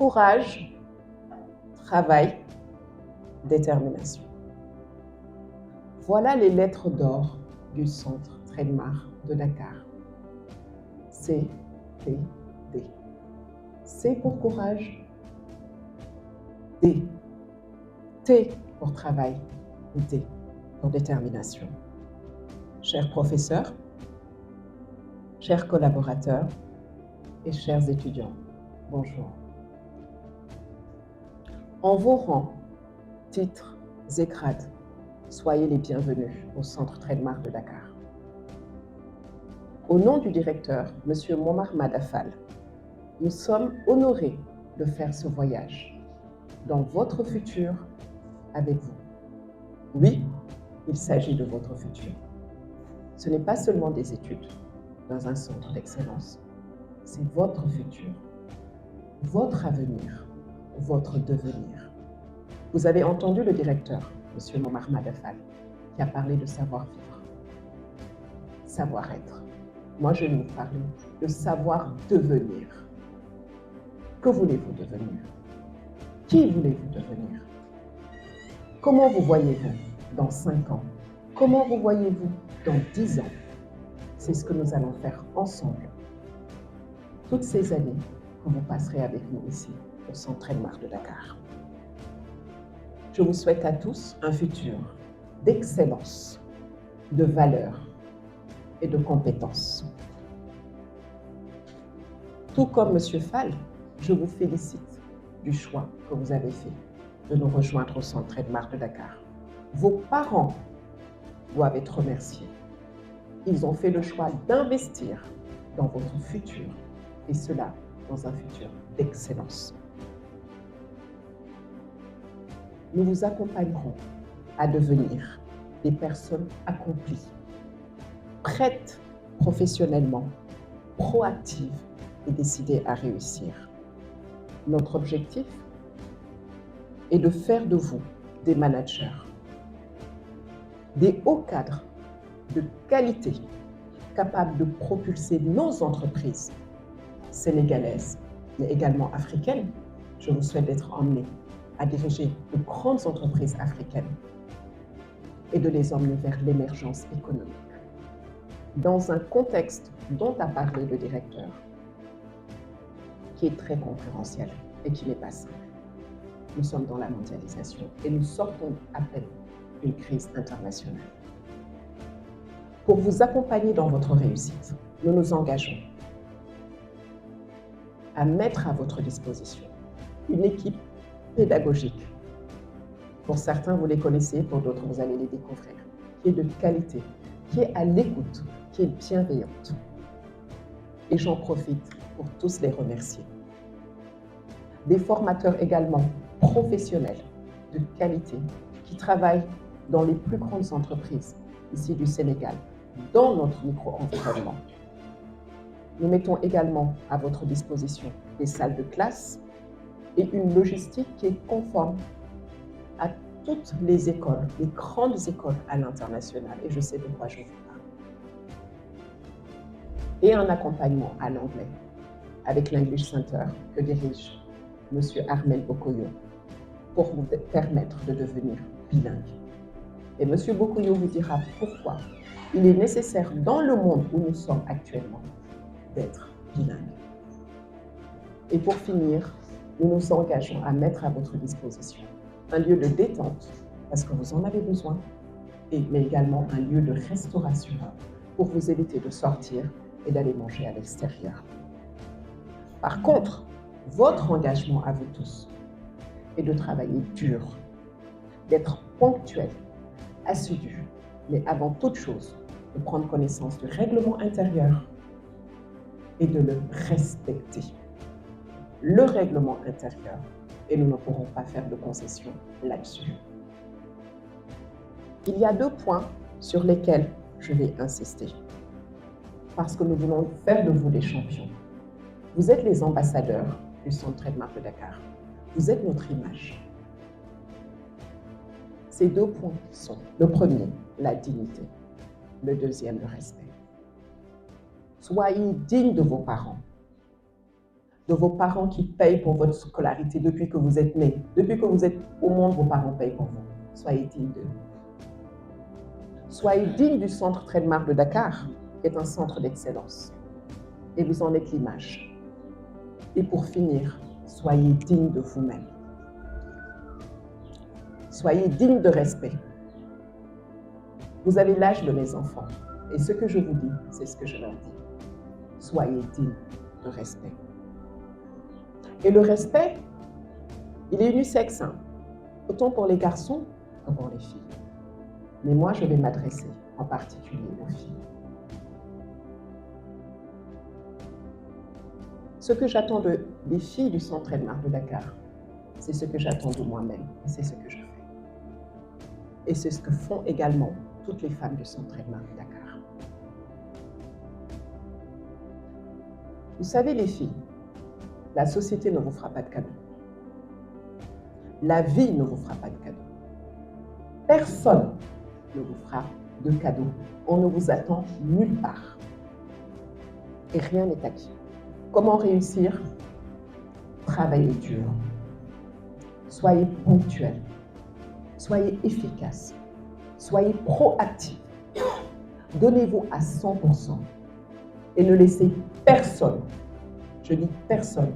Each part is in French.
Courage, travail, détermination. Voilà les lettres d'or du centre Trademark de Dakar. C, T, D. C pour courage, D. T pour travail, D pour détermination. Chers professeurs, chers collaborateurs et chers étudiants, bonjour. En vos rangs, titres et grades, soyez les bienvenus au Centre Trademark de Dakar. Au nom du directeur, M. Momar Madafal, nous sommes honorés de faire ce voyage dans votre futur avec vous. Oui, il s'agit de votre futur. Ce n'est pas seulement des études dans un centre d'excellence, c'est votre futur, votre avenir, votre devenir. Vous avez entendu le directeur, M. Momar Madafal, qui a parlé de savoir-vivre, savoir-être. Moi, je vais vous parler de savoir-devenir. Que voulez-vous devenir? Qui voulez-vous devenir? Comment vous voyez-vous dans 5 ans? Comment vous voyez-vous dans 10 ans? C'est ce que nous allons faire ensemble. Toutes ces années que vous passerez avec nous ici, au Centre Trademark de Dakar. Je vous souhaite à tous un futur d'excellence, de valeur et de compétences. Tout comme M. Fall, je vous félicite du choix que vous avez fait de nous rejoindre au Centre Trademark de Dakar. Vos parents doivent être remerciés. Ils ont fait le choix d'investir dans votre futur, et cela dans un futur d'excellence. Nous vous accompagnerons à devenir des personnes accomplies, prêtes professionnellement, proactives et décidées à réussir. Notre objectif est de faire de vous des managers, des hauts cadres de qualité, capables de propulser nos entreprises sénégalaises, mais également africaines. Je vous souhaite d'être emmenés à diriger de grandes entreprises africaines et de les emmener vers l'émergence économique. Dans un contexte dont a parlé le directeur, qui est très concurrentiel et qui n'est pas simple. Nous sommes dans la mondialisation et nous sortons à peine d'une crise internationale. Pour vous accompagner dans votre réussite, nous nous engageons à mettre à votre disposition une équipe pédagogique. Pour certains, vous les connaissez, pour d'autres, vous allez les découvrir, qui est de qualité, qui est à l'écoute, qui est bienveillante. Et j'en profite pour tous les remercier. Des formateurs également professionnels de qualité qui travaillent dans les plus grandes entreprises ici du Sénégal, dans notre micro-environnement. Nous mettons également à votre disposition des salles de classe et une logistique qui est conforme à toutes les écoles, les grandes écoles à l'international, et je sais de quoi je vous parle. Et un accompagnement à l'anglais avec l'English Center que dirige M. Armel Bokoyo pour vous permettre de devenir bilingue. Et M. Bokoyo vous dira pourquoi il est nécessaire dans le monde où nous sommes actuellement d'être bilingue. Et pour finir, nous nous engageons à mettre à votre disposition un lieu de détente, parce que vous en avez besoin, mais également un lieu de restauration pour vous éviter de sortir et d'aller manger à l'extérieur. Par contre, votre engagement à vous tous est de travailler dur, d'être ponctuel, assidu, mais avant toute chose, de prendre connaissance du règlement intérieur et de le respecter. Le règlement intérieur, et nous ne pourrons pas faire de concession là-dessus. Il y a 2 points sur lesquels je vais insister, parce que nous voulons faire de vous des champions. Vous êtes les ambassadeurs du Centre Trademark de Dakar. Vous êtes notre image. Ces 2 points sont, le premier, la dignité, le deuxième, le respect. Soyez dignes de vos parents. de vos parents qui payent pour votre scolarité depuis que vous êtes né. Depuis que vous êtes au monde, vos parents payent pour vous. Soyez digne d'eux. Soyez digne du centre Trademark de Dakar, qui est un centre d'excellence. Et vous en êtes l'image. Et pour finir, soyez digne de vous-même. Soyez digne de respect. Vous avez l'âge de mes enfants. Et ce que je vous dis, c'est ce que je leur dis. Soyez digne de respect. Et le respect, il est unisexe, hein, autant pour les garçons que pour les filles. Mais moi, je vais m'adresser en particulier aux filles. Ce que j'attends des filles du centre Trademark de Dakar, c'est ce que j'attends de moi-même et c'est ce que je fais. Et c'est ce que font également toutes les femmes du centre Trademark de Dakar. Vous savez les filles, la société ne vous fera pas de cadeaux. La vie ne vous fera pas de cadeaux. Personne ne vous fera de cadeaux. On ne vous attend nulle part. Et rien n'est acquis. Comment réussir? Travaillez dur. Soyez ponctuel. Soyez efficace. Soyez proactif. Donnez-vous à 100% et ne laissez personne, je dis personne,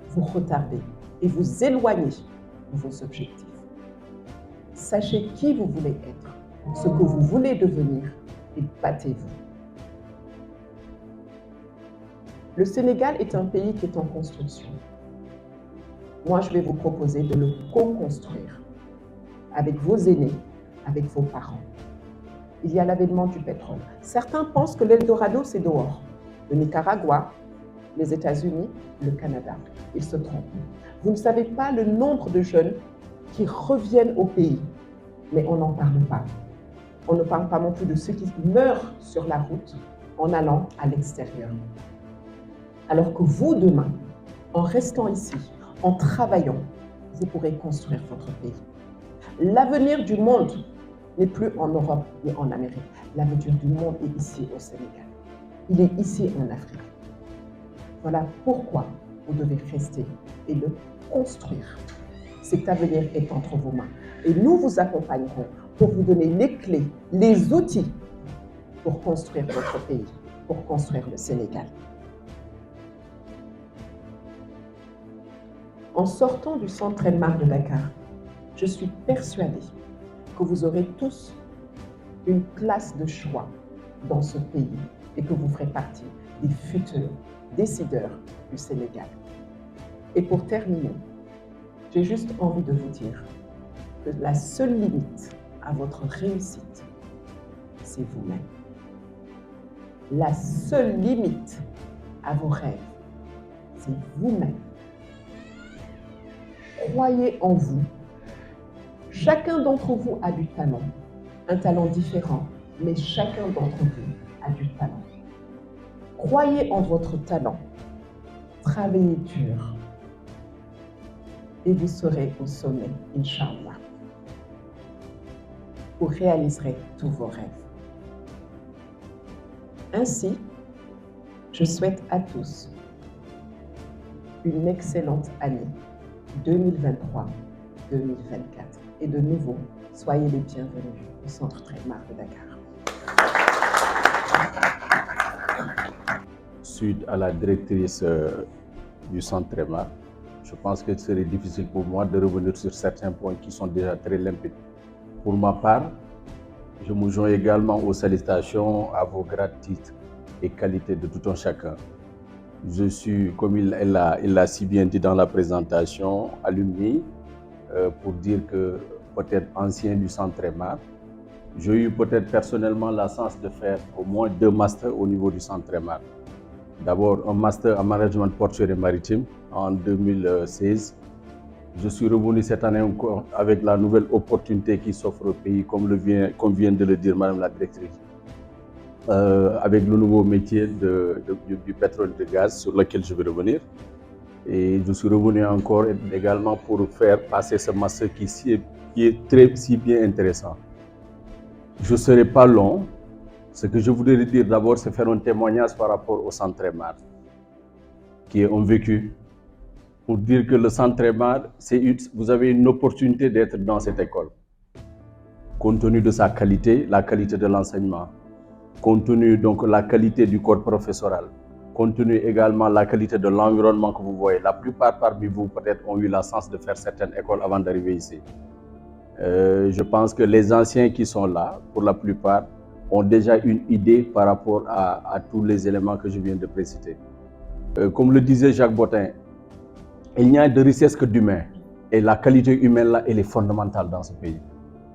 vous retarder et vous éloigner de vos objectifs. Sachez qui vous voulez être, ce que vous voulez devenir et battez-vous. Le Sénégal est un pays qui est en construction. Moi, je vais vous proposer de le co-construire avec vos aînés, avec vos parents. Il y a l'avènement du pétrole. Certains pensent que l'Eldorado, c'est dehors. Le Nicaragua, les États-Unis, le Canada. Ils se trompent. Vous ne savez pas le nombre de jeunes qui reviennent au pays, mais on n'en parle pas. On ne parle pas non plus de ceux qui meurent sur la route en allant à l'extérieur. Alors que vous, demain, en restant ici, en travaillant, vous pourrez construire votre pays. L'avenir du monde n'est plus en Europe ni en Amérique. L'avenir du monde est ici au Sénégal. Il est ici en Afrique. Voilà pourquoi vous devez rester et le construire. Cet avenir est entre vos mains. Et nous vous accompagnerons pour vous donner les clés, les outils pour construire votre pays, pour construire le Sénégal. En sortant du centre Trademark de Dakar, je suis persuadée que vous aurez tous une place de choix dans ce pays et que vous ferez partie des futurs décideurs du Sénégal. Et pour terminer, j'ai juste envie de vous dire que la seule limite à votre réussite, c'est vous-même. La seule limite à vos rêves, c'est vous-même. Croyez en vous. Chacun d'entre vous a du talent, un talent différent, mais chacun d'entre vous a du talent. Croyez en votre talent, travaillez dur et vous serez au sommet, Inch'Allah. Vous réaliserez tous vos rêves. Ainsi, je souhaite à tous une excellente année 2023-2024. Et de nouveau, soyez les bienvenus au centre Trademark de Dakar. Suite à la directrice du centre Trademark, je pense qu'il serait difficile pour moi de revenir sur certains points qui sont déjà très limpides. Pour ma part, je me joins également aux salutations à vos grades titres et qualités de tout un chacun. Je suis, comme il l'a si bien dit dans la présentation, alumni, pour dire que peut-être ancien du centre Trademark. J'ai eu peut-être personnellement la chance de faire au moins 2 masters au niveau du centre Trademark. D'abord un master en management portuaire et maritime en 2016. Je suis revenu cette année encore avec la nouvelle opportunité qui s'offre au pays, comme vient de le dire Madame la directrice, avec le nouveau métier du pétrole et du gaz sur lequel je vais revenir. Et je suis revenu encore également pour faire passer ce master qui est si bien intéressant. Je ne serai pas long. Ce que je voudrais dire d'abord, c'est faire un témoignage par rapport au centre Trademark. qui est un vécu, pour dire que le Centre Tremar, vous avez une opportunité d'être dans cette école. Compte tenu de sa qualité, la qualité de l'enseignement, compte tenu donc la qualité du corps professoral, compte tenu également la qualité de l'environnement que vous voyez. La plupart parmi vous peut-être ont eu la chance de faire certaines écoles avant d'arriver ici. Je pense que les anciens qui sont là, pour la plupart, ont déjà une idée par rapport à tous les éléments que je viens de préciter. Comme le disait Jacques Bottin, il n'y a de richesse que d'humain. Et la qualité humaine, là, elle est fondamentale dans ce pays.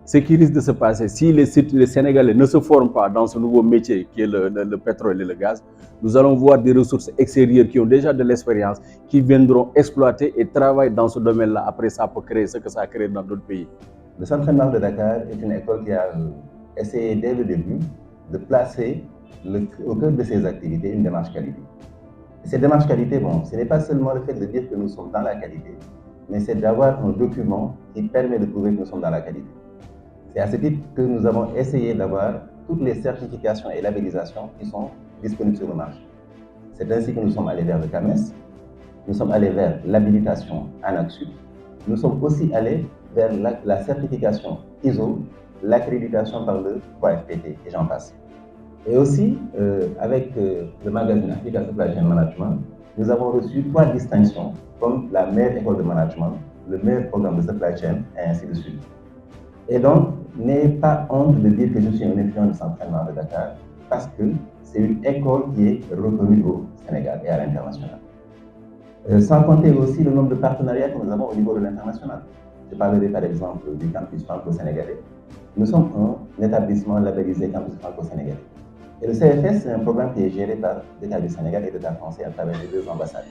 Ce qui risque de se passer, si les Sénégalais ne se forment pas dans ce nouveau métier qui est le pétrole et le gaz, nous allons voir des ressources extérieures qui ont déjà de l'expérience, qui viendront exploiter et travailler dans ce domaine-là. Après, ça peut créer ce que ça a créé dans d'autres pays. Le Centre Tremar de Dakar est une école qui a essayé dès le début de placer au cœur de ses activités une démarche qualité. Et cette démarche qualité, bon, ce n'est pas seulement le fait de dire que nous sommes dans la qualité, mais c'est d'avoir un document qui permet de prouver que nous sommes dans la qualité. C'est à ce titre que nous avons essayé d'avoir toutes les certifications et labellisations qui sont disponibles sur le marché. C'est ainsi que nous sommes allés vers le CAMES, nous sommes allés vers l'habilitation ANAQ-Sud, nous sommes aussi allés vers la certification ISO, l'accréditation par le 3FPT, et j'en passe. Et aussi, avec le magazine Africa Supply Chain Management, nous avons reçu 3 distinctions comme la meilleure école de management, le meilleur programme de supply chain, et ainsi de suite. Et donc, n'ayez pas honte de dire que je suis un étudiant du Centre Tremar de Dakar, parce que c'est une école qui est reconnue au Sénégal et à l'international. Sans compter aussi le nombre de partenariats que nous avons au niveau de l'international. Je parlerai par exemple du campus franco-sénégalais. Nous sommes un établissement labellisé campus franco-sénégalais. Et le CFS, c'est un programme qui est géré par l'État du Sénégal et l'État français à travers les 2 ambassades.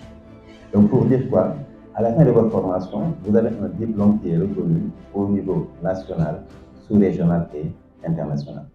Donc pour dire quoi, à la fin de votre formation, vous avez un diplôme qui est reconnu au niveau national, sous-régional et international.